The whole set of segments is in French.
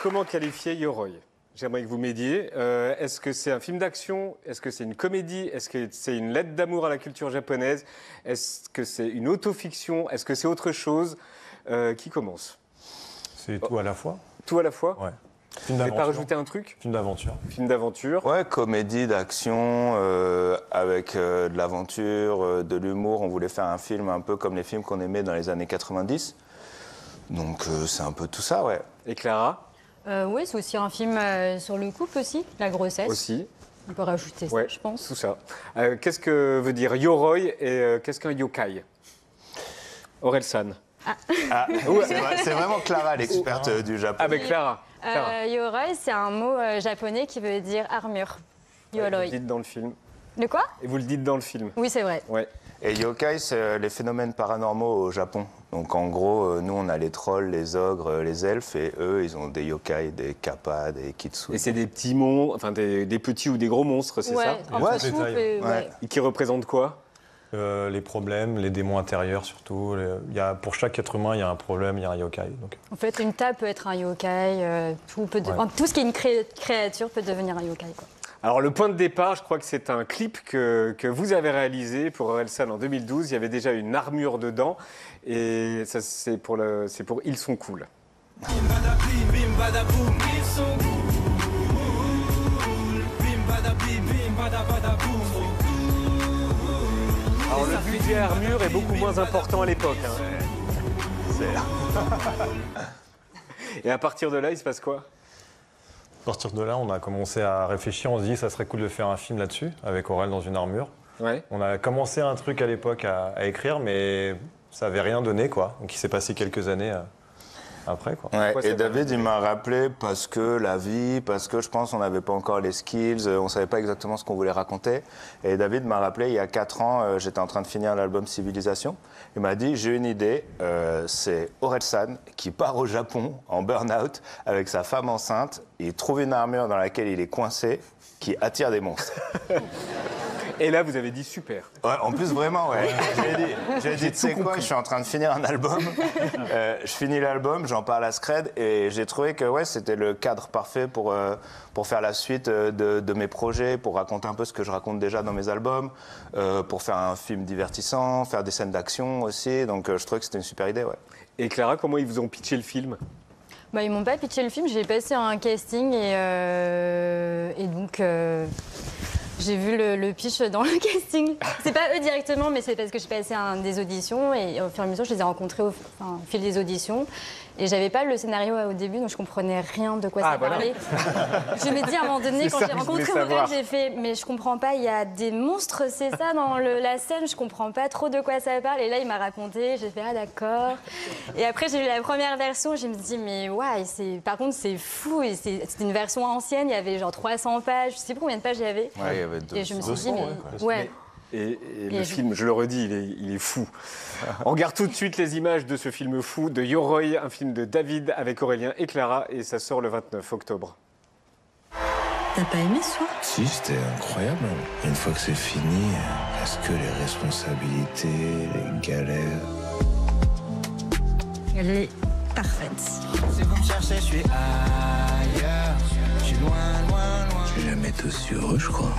Comment qualifier Yoroi? J'aimerais que vous m'aidiez. Est-ce que c'est un film d'action? Est-ce que c'est une comédie? Est-ce que c'est une lettre d'amour à la culture japonaise? Est-ce que c'est une autofiction? Est-ce que c'est autre chose? Qui commence? C'est tout à la fois. Tout à la fois? Ouais. Vous n'avez pas rajouté un truc? Film d'aventure. Film d'aventure. Ouais, comédie, d'action, avec de l'aventure, de l'humour. On voulait faire un film un peu comme les films qu'on aimait dans les années 90. Donc c'est un peu tout ça, ouais. Et Clara? Oui, c'est aussi un film sur le couple aussi, la grossesse. Aussi. On peut rajouter ça, Ouais, je pense. tout ça. Qu'est-ce que veut dire Yoroi et qu'est-ce qu'un yokai? Orelsan. Ouais, c'est vraiment Clara, l'experte du Japon. Avec Clara. Yoroi, c'est un mot japonais qui veut dire armure. Vous Yoroi. le dites dans le film. De quoi? Et vous le dites dans le film. Oui, c'est vrai. Ouais. Et yokai, c'est les phénomènes paranormaux au Japon. Donc en gros, nous, on a les trolls, les ogres, les elfes, et eux, ils ont des yokai, des kappas, des kitsune. Et c'est des petits monstres, enfin des petits ou des gros monstres, c'est Ouais, ça? entre Ouais, soupe détail. et... Ouais. Et qui représentent quoi? Les problèmes, les démons intérieurs surtout. Pour chaque être humain, il y a un problème, il y a un yokai. Donc. En fait, une table peut être un yokai, tout ce qui est une créature peut devenir un yokai, quoi. Alors le point de départ, je crois que c'est un clip que vous avez réalisé pour Orelsan en 2012. Il y avait déjà une armure dedans et ça c'est pour Ils sont cool. Alors le budget armure est beaucoup moins important à l'époque. Et à partir de là, il se passe quoi? À partir de là, on a commencé à réfléchir. On se dit, ça serait cool de faire un film là-dessus, avec Aurel dans une armure. Ouais. On a commencé un truc à l'époque à écrire, mais ça n'avait rien donné, quoi. Donc il s'est passé quelques années après, quoi. Ouais, Pourquoi et ça David, il m'a rappelé parce que la vie, parce que je pense qu'on n'avait pas encore les skills, on ne savait pas exactement ce qu'on voulait raconter. Et David m'a rappelé, il y a 4 ans, j'étais en train de finir l'album Civilisation. Il m'a dit, j'ai une idée, c'est Orelsan qui part au Japon en burn-out avec sa femme enceinte. Il trouve une armure dans laquelle il est coincé qui attire des monstres. Et là, vous avez dit super. Ouais, en plus, vraiment, ouais. J'ai dit, tu sais quoi, je suis en train de finir un album. Je finis l'album, j'en parle à Scred et j'ai trouvé que ouais, c'était le cadre parfait pour faire la suite de mes projets, pour raconter un peu ce que je raconte déjà dans mes albums, pour faire un film divertissant, faire des scènes d'action aussi. Donc je trouvais que c'était une super idée, ouais. Et Clara, comment ils vous ont pitché le film? Bah, ils m'ont pas pitché le film, j'ai passé un casting et donc j'ai vu le pitch dans le casting. C'est pas eux directement, mais c'est parce que j'ai passé des auditions et au fur et à mesure, je les ai rencontrés au fil des auditions. Et j'avais pas le scénario au début, donc je comprenais rien de quoi ça parlait. Je me dis à un moment donné, quand j'ai rencontré Aurel, j'ai fait mais je comprends pas, il y a des monstres, c'est ça dans la scène, je comprends pas trop de quoi ça parle. Et là, il m'a raconté, j'ai fait ah d'accord. Et après, j'ai vu la première version, je me dis mais ouais, par contre c'est fou et c'était une version ancienne, il y avait genre 300 pages, je sais pas combien de pages il y avait. Ouais, il y avait 200, et je me suis dit mais ouais. Et le film, je le redis, il est fou. On regarde tout de suite les images de ce film fou, de Yoroi, un film de David avec Aurélien et Clara, et ça sort le 29 octobre. T'as pas aimé ce soir? Si, c'était incroyable. Une fois que c'est fini, est-ce que les responsabilités, les galères... Elle est parfaite. Si vous me cherchez, je suis ailleurs. Je suis loin, loin, loin. J'ai jamais été aussi heureux, je crois.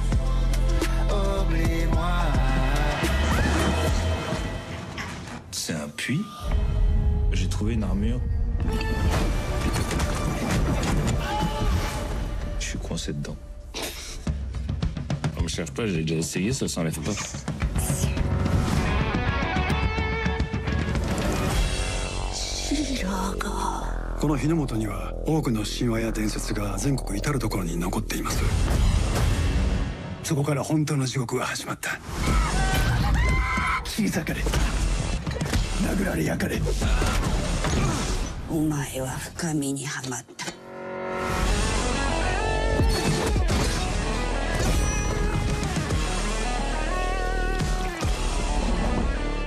Oublie-moi. C'est un puits. J'ai trouvé une armure. Je suis coincé dedans. On me cherche pas, j'ai déjà essayé, ça s'enlève pas. この日の本には多くの神話や伝説が全国至る所に残っています。そこから本当の地獄が始まった。切り裂かれ、殴られ焼かれ。お前は深みにはまった。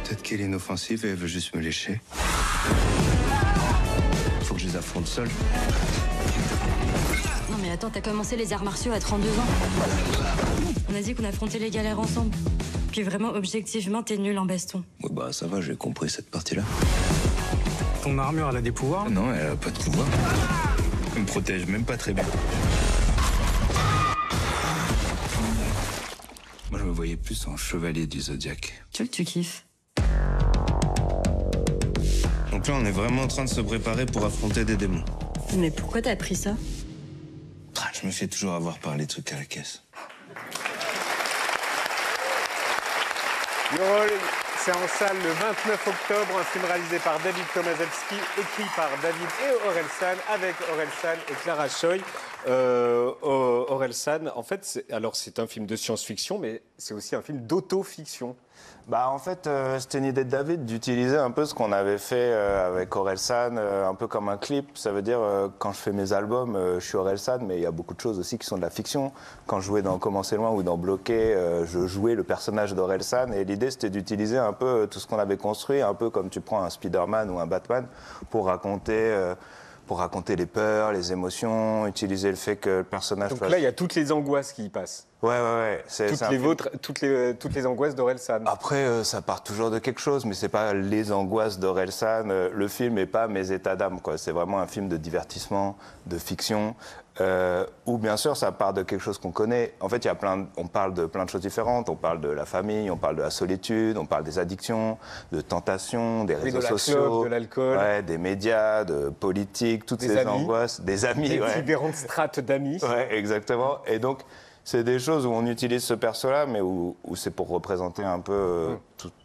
Peut-être qu'elle est inoffensive et elle veut juste me lécher. Faut que je les affronte seul. Non mais attends, t'as commencé les arts martiaux à 32 ans. On a dit qu'on affrontait les galères ensemble. Puis vraiment, objectivement, t'es nul en baston. Ouais, bah ça va, j'ai compris cette partie-là. Ton armure, elle a des pouvoirs? Non, elle a pas de pouvoir. Je me protège même pas très bien. Moi, je me voyais plus en chevalier du Zodiaque. Tu vois que tu kiffes. Donc là, on est vraiment en train de se préparer pour affronter des démons. Mais pourquoi t'as pris ça? Ah, je me fais toujours avoir par les trucs à la caisse. Yol, c'est en salle le 29 octobre, un film réalisé par David Tomaszewski, écrit par David et Orelsan, avec Orelsan et Clara Choi. Orelsan, en fait, c'est un film de science-fiction, mais c'est aussi un film d'auto-fiction. Bah en fait, c'était une idée de David d'utiliser un peu ce qu'on avait fait avec Orelsan, un peu comme un clip. Ça veut dire, quand je fais mes albums, je suis Orelsan, mais il y a beaucoup de choses aussi qui sont de la fiction. Quand je jouais dans Commencer loin ou dans Bloqué, je jouais le personnage d'Orelsan. Et l'idée, c'était d'utiliser un peu tout ce qu'on avait construit, un peu comme tu prends un Spider-Man ou un Batman, pour raconter les peurs, les émotions, utiliser le fait que le personnage... Donc là, il y a toutes les angoisses qui y passent. Ouais. Toutes les angoisses d'Orelsan. Après, ça part toujours de quelque chose, mais c'est pas les angoisses d'Orelsan. Le film n'est pas mes états d'âme, quoi. C'est vraiment un film de divertissement, de fiction, où bien sûr ça part de quelque chose qu'on connaît. En fait, on parle de plein de choses différentes. On parle de la famille, on parle de la solitude, on parle des addictions, de tentations, des réseaux sociaux, clope, de l'alcool, des médias, de politique, toutes ces angoisses, des amis, des différentes strates d'amis. Ouais, exactement. Et donc, c'est des choses où on utilise ce perso-là, mais où c'est pour représenter un peu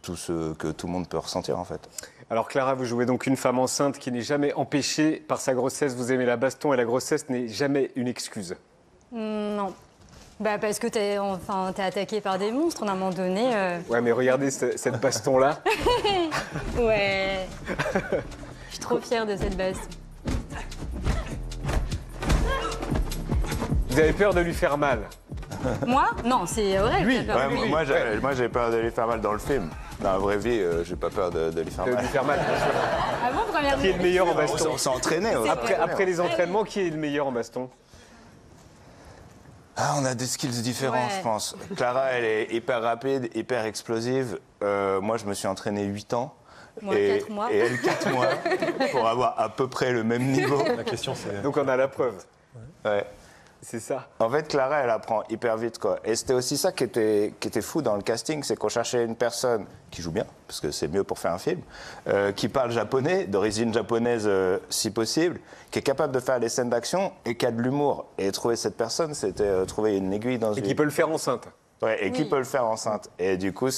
tout ce que tout le monde peut ressentir, en fait. Alors Clara, vous jouez donc une femme enceinte qui n'est jamais empêchée par sa grossesse. Vous aimez la baston et la grossesse n'est jamais une excuse. Non. Bah parce que t'es attaqué par des monstres à un moment donné. Ouais, mais regardez cette baston-là. Ouais. Je suis trop fière de cette baston. Vous avez peur de lui faire mal? Moi? Non, c'est Aurel qui a peur de lui. Moi, j'ai peur de lui faire mal dans le film. Dans la vraie vie, j'ai pas peur de lui faire mal. De lui faire mal, bien sûr. Ah bon, première Qui est le meilleur en baston? On s'est entraîné. Après les entraînements, qui est le meilleur en baston? Ah, on a des skills différents, je pense. Clara, elle est hyper rapide, hyper explosive. Moi, je me suis entraîné 8 ans. Moi, 4 mois. Et elle, 4 mois, pour avoir à peu près le même niveau. La question, c'est... Donc on a la preuve. Ouais. C'est ça. En fait, Clara, elle apprend hyper vite, quoi. Et c'était aussi ça qui était fou dans le casting, c'est qu'on cherchait une personne qui joue bien, parce que c'est mieux pour faire un film, qui parle japonais, d'origine japonaise si possible, qui est capable de faire les scènes d'action et qui a de l'humour. Et trouver cette personne, c'était trouver une aiguille dans une... Et qui peut le faire enceinte. Ouais, et qui peut le faire enceinte. Et du coup,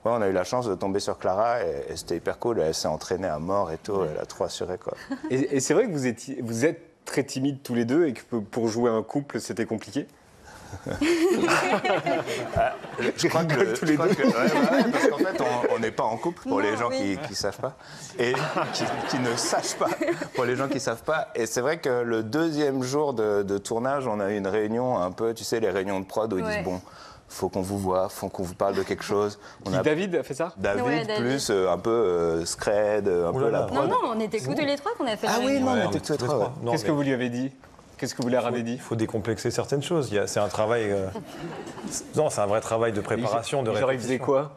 on a eu la chance de tomber sur Clara et c'était hyper cool. Elle s'est entraînée à mort et tout, elle a trop assuré, quoi. Et c'est vrai que vous êtes très timides tous les deux et que pour jouer un couple, c'était compliqué? Je crois que tous les deux. Parce qu'en fait, on n'est pas en couple pour les gens qui ne savent pas. Et qui ne sachent pas, pour les gens qui ne savent pas. Et c'est vrai que le deuxième jour de tournage, on a eu une réunion un peu, tu sais, les réunions de prod où ils disent bon, faut qu'on vous voit, faut qu'on vous parle de quelque chose. David a fait ça? David, plus un peu Scred, un peu la prod. Non, on était que tous les trois qu'on a fait la Ah oui, réunion. non, on était tous les trois. Qu'est-ce que vous lui avez dit? Qu'est-ce que vous leur avez dit? Il faut décomplexer certaines choses. C'est un travail... Non, c'est un vrai travail de préparation, de répétition. Genre, ils faisaient quoi?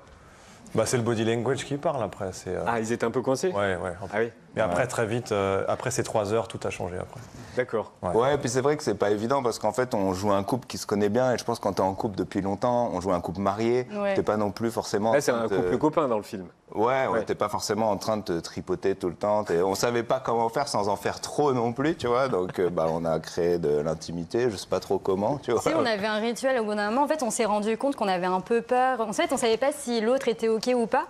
Bah, c'est le body language qui parle après. Ah, ils étaient un peu coincés? Ouais. Ah oui. Mais après, très vite, après ces 3 heures, tout a changé après. D'accord. Ouais, et puis c'est vrai que c'est pas évident parce qu'en fait, on joue un couple qui se connaît bien et je pense que quand t'es en couple depuis longtemps, on joue un couple marié, t'es pas non plus forcément... Là, c'est un couple copain dans le film. Ouais, t'es pas forcément en train de te tripoter tout le temps. On savait pas comment faire sans en faire trop non plus, tu vois. Donc, on a créé de l'intimité, je sais pas trop comment, tu vois. Si, on avait un rituel au bout d'un moment. En fait, on s'est rendu compte qu'on avait un peu peur. En fait, on savait pas si l'autre était OK ou pas.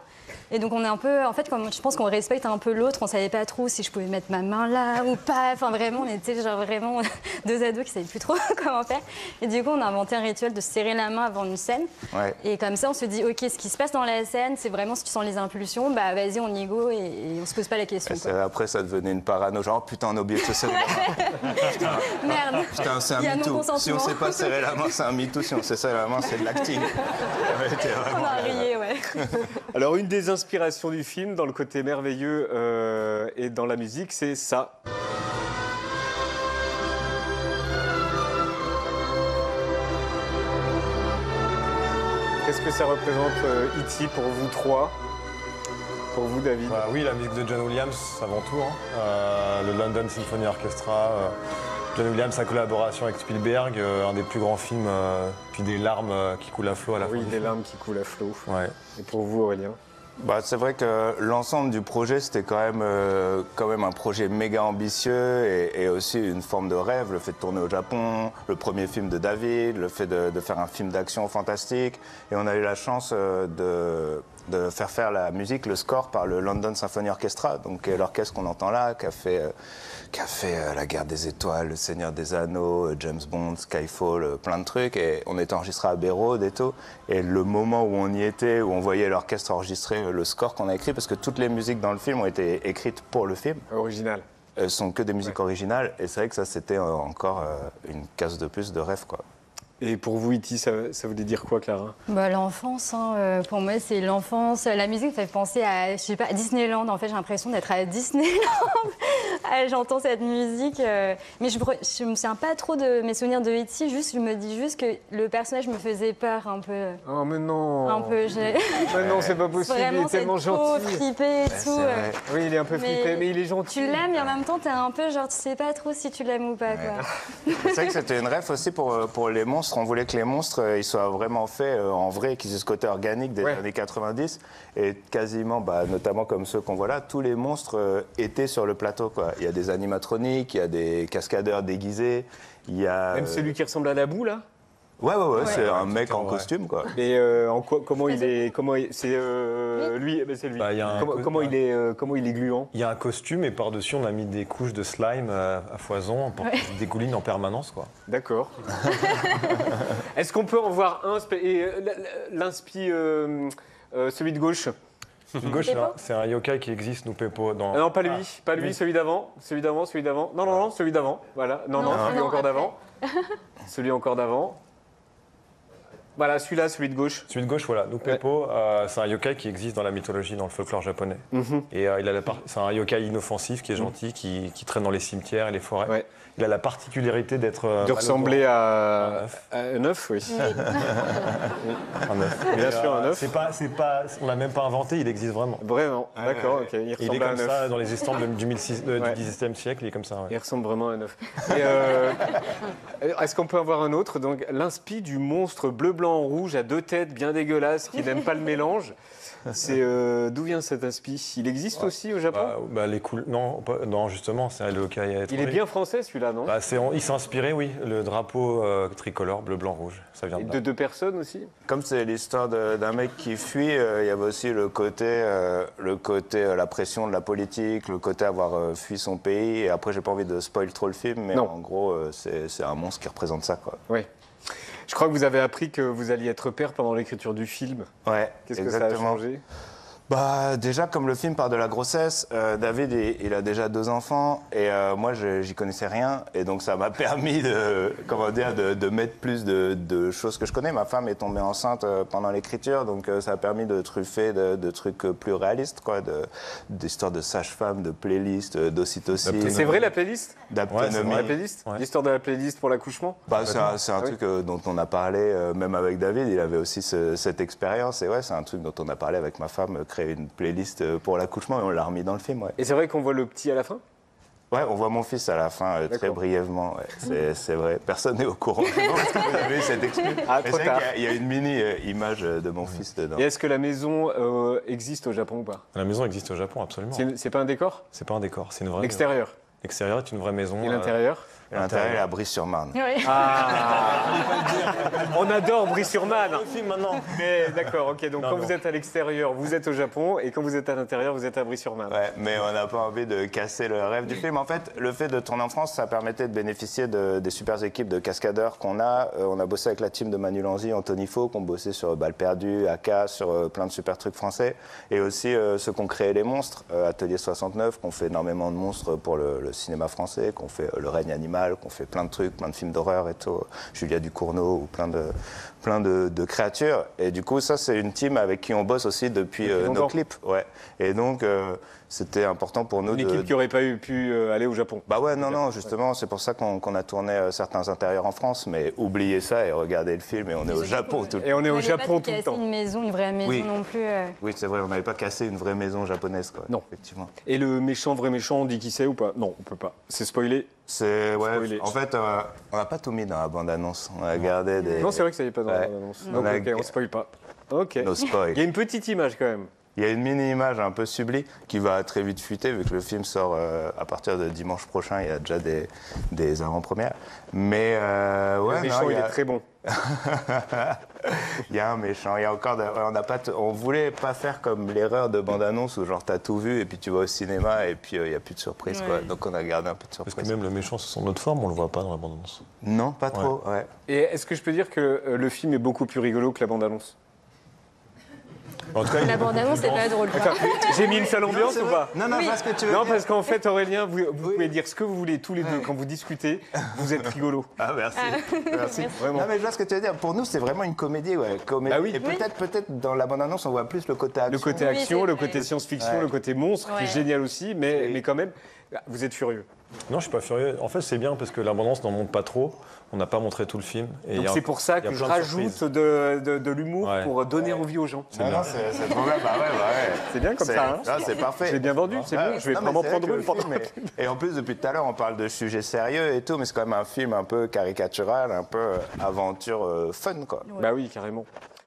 Et donc, on est un peu... En fait, comme je pense qu'on respecte un peu l'autre, on savait pas trop si je pouvais mettre ma main là ou pas. Enfin, vraiment, on était genre vraiment 2 ados qui savaient plus trop comment faire. Et du coup, on a inventé un rituel de se serrer la main avant une scène. Ouais. Et comme ça, on se dit, OK, ce qui se passe dans la scène, c'est vraiment si tu sens les impulsions, bah vas-y, on y go et on se pose pas la question. Après, ça devenait une parano, genre, putain, on a oublié de se serrer la main. Merde. Putain, c'est un MeToo. Si on sait pas serrer la main, c'est un MeToo. Si on sait serrer la main, c'est de l'acting. On a rié, ouais. Alors, une des inspirations du film, dans le côté merveilleux et dans la musique, c'est ça. Qu'est-ce que ça représente E.T. pour vous trois? Pour vous, David? Bah, oui, la musique de John Williams, avant tout. Le London Symphony Orchestra, John Williams, sa collaboration avec Spielberg, un des plus grands films, puis des larmes qui coulent à flot à la fin. Oui, du les film. larmes qui coulent à flot. Ouais. Et pour vous, Aurélien? Bah, c'est vrai que l'ensemble du projet, c'était quand même un projet méga ambitieux et aussi une forme de rêve. Le fait de tourner au Japon, le premier film de David, le fait de faire un film d'action fantastique. Et on a eu la chance de faire la musique, le score par le London Symphony Orchestra, donc l'orchestre qu'on entend là, qui a fait La Guerre des Étoiles, Le Seigneur des Anneaux, James Bond, Skyfall, plein de trucs. Et on était enregistré à Abbey Road et tout. Et le moment où on y était, où on voyait l'orchestre enregistrer le score qu'on a écrit, parce que toutes les musiques dans le film ont été écrites pour le film. Original. Elles sont que des musiques originales. Et c'est vrai que ça, c'était encore une case de plus de rêve, quoi. Et pour vous, Iti, ça voulait dire quoi, Clara? Bah, l'enfance, hein, pour moi, c'est l'enfance. La musique fait penser à, je sais pas, Disneyland. En fait, j'ai l'impression d'être à Disneyland. J'entends cette musique. Mais je me souviens pas trop de mes souvenirs de Iti. Juste, je me dis juste que le personnage me faisait peur un peu. Oh, mais non. Un peu. Mais non, c'est pas possible. Vraiment, il est tellement c'est trop gentil. flippé et tout. Oui, il est un peu Mais flippé, mais il est gentil. Tu l'aimes, mais en même temps, t'es un peu genre, tu sais pas trop si tu l'aimes ou pas, quoi. C'est vrai que c'était une rêve aussi pour les monstres. On voulait que les monstres ils soient vraiment faits en vrai, qu'ils aient ce côté organique des années 90. Et quasiment, notamment comme ceux qu'on voit là, tous les monstres étaient sur le plateau, quoi. Il y a des animatroniques, il y a des cascadeurs déguisés, il y a... Même celui qui ressemble à la boue, là? Ouais, c'est un mec en costume, quoi. Et comment il est... C'est lui, c'est lui. Bah, il y a un comment il est gluant? Il y a un costume et par-dessus, on a mis des couches de slime à foison pour qu'il se dégouline en permanence, quoi. D'accord. Est-ce qu'on peut en voir un l'inspi, celui de gauche? Celui de gauche, c'est un yokai qui existe, nous, Peppo. Dans... Non, pas lui, celui d'avant. Non, celui d'avant. Voilà. Non, celui encore d'avant. Celui encore d'avant. Voilà, celui-là, celui de gauche. Celui de gauche, voilà. Nous, Peppo, c'est un yokai qui existe dans la mythologie, dans le folklore japonais. Et c'est un yokai inoffensif qui est gentil, qui traîne dans les cimetières et les forêts. Ouais. Il a la particularité d'être... de ressembler à un œuf, oui. Un œuf. Bien sûr, un œuf. On l'a même pas inventé, il existe vraiment. Vraiment, d'accord, ok. Il Il est ressemble à un comme œuf. ça dans les estampes du XVIIe siècle, il est comme ça. Ouais. Il ressemble vraiment à un œuf. Est-ce qu'on peut en voir un autre? Donc, l'inspi du monstre bleu, blanc, rouge à deux têtes bien dégueulasses qui n'aime pas le mélange. C'est d'où vient cet inspi? Il existe aussi au Japon? Non, justement, c'est le yokai. Il est bien français celui-là, non? Il s'est inspiré, oui, le drapeau tricolore bleu, blanc, rouge. Ça vient Et de de deux personnes aussi? Comme c'est l'histoire d'un mec qui fuit, il y avait aussi le côté la pression de la politique, le côté avoir fui son pays. Et après, j'ai pas envie de spoil trop le film, mais en gros, c'est un monstre qui représente ça, quoi. Oui. Je crois que vous avez appris que vous alliez être père pendant l'écriture du film. Ouais, Qu'est-ce que ça a changé? Déjà, comme le film part de la grossesse, David, il a déjà 2 enfants et moi, j'y connaissais rien. Et donc, ça m'a permis de mettre plus de choses que je connais. Ma femme est tombée enceinte pendant l'écriture, donc ça a permis de truffer de trucs plus réalistes, quoi, d'histoires de sage-femme, de playlists, d'ocytocine. C'est vrai la playlist? D'aptonomie. La playlist? Ouais. L'histoire de la playlist pour l'accouchement? C'est un truc dont on a parlé, même avec David, il avait aussi cette expérience. Et ouais, c'est un truc dont on a parlé avec ma femme, créer une playlist pour l'accouchement et on l'a remis dans le film. Ouais. Et c'est vrai qu'on voit le petit à la fin? Ouais, on voit mon fils à la fin, très brièvement. Ouais. C'est vrai, personne n'est au courant. Est-ce que vous avez eu cette excuse? Trop tard. Il y a une mini-image de mon fils dedans. Et est-ce que la maison existe au Japon ou pas? La maison existe au Japon, absolument. C'est pas un décor? C'est pas un décor, c'est une vraie Extérieur. maison. L'extérieur est une vraie maison. Et l'intérieur? Et l'intérieur est à Brie-sur-Marne. Oui. On adore Brie-sur-Marne. Le film maintenant. Mais d'accord, ok. Donc Non, quand non. vous êtes à l'extérieur, vous êtes au Japon, et quand vous êtes à l'intérieur, vous êtes à Brie-sur-Marne. Ouais, mais on n'a pas envie de casser le rêve du film. En fait, le fait de tourner en France, ça permettait de bénéficier des super équipes de cascadeurs qu'on a. On a bossé avec la team de Manu Lanzi, Anthony Faux, qui ont bossé sur Balles perdues, AK, sur plein de super trucs français. Et aussi ceux qui ont créé les monstres, Atelier 69, qui ont fait énormément de monstres pour le cinéma français, qui ont fait Le règne animal, qui ont fait plein de trucs, plein de films d'horreur et tout. Julia Ducournau ou plein de créatures. Et du coup, ça, c'est une team avec qui on bosse aussi depuis nos clips. Ouais. Et donc, c'était important pour nous Une équipe qui n'aurait pas pu aller au Japon. Bah ouais, non, justement, c'est pour ça qu'on a tourné certains intérieurs en France, mais oubliez ça et regardez le film et on est au Japon tout le temps. Et on est au n'allait Japon pas tout le temps. une maison, une vraie maison Oui. non plus. Oui, c'est vrai, on n'avait pas cassé une vraie maison japonaise, quoi. Non. Effectivement. Et le méchant, vrai méchant, on dit qui c'est ou pas? Non, on peut pas. C'est spoilé. C'est Spoiler. en fait, on n'a pas tout mis dans la bande-annonce. On a gardé des. Non, c'est vrai que ça n'y est pas dans Ouais. la bande-annonce. On Donc, a- ok, on spoil pas. Ok. No spoil. Il y a une petite image quand même. Il y a une mini-image un peu sublie qui va très vite fuiter vu que le film sort à partir de dimanche prochain. Il y a déjà des avant-premières. Mais ouais, Le méchant, non, il est très bon. il y a un méchant. Il y a encore. On voulait pas faire comme l'erreur de bande-annonce où genre t'as tout vu et puis tu vas au cinéma et puis il y a plus de surprise quoi. Ouais. Donc on a gardé un peu de Parce surprise. que même le méchant sous son autre forme, on le voit pas dans la bande-annonce. Non, pas trop. Ouais. Et est-ce que je peux dire que le film est beaucoup plus rigolo que la bande-annonce? En tout cas, La bande-annonce, c'est pas drôle. quoi. J'ai mis une sale ambiance c'est ou vrai. pas? Non, je vois ce que tu veux Non, dire. parce qu'en fait, Aurélien, vous pouvez dire ce que vous voulez tous les deux quand vous discutez. Vous êtes rigolo. Ah, merci. Merci. Vraiment. Non, mais je vois ce que tu veux dire. Pour nous, c'est vraiment une comédie. Ouais. Ah oui. Et peut-être dans la bande-annonce, on voit plus le côté action. Le côté Oui, action, c'est le vrai. côté science-fiction, Ouais. le côté monstre, qui est Ouais. génial aussi, mais, Oui. mais quand même, vous êtes furieux. Non, je suis pas furieux. En fait, c'est bien parce que l'abondance n'en montre pas trop. On n'a pas montré tout le film. Et il Donc y a- c'est pour ça il y a que je plein de rajoute surprises. de l'humour Ouais. pour donner envie aux gens. Non, non, c'est trop bien. Bah ouais. C'est bien comme ça, hein. Non, c'est parfait. Je l'ai bien vendu, c'est bon, je vais Non, pas mais m'en c'est vrai prendre que une le pendant film est- Et en plus, depuis tout à l'heure, on parle de sujets sérieux et tout, mais c'est quand même un film un peu caricatural, un peu aventure fun, quoi. Bah oui, carrément.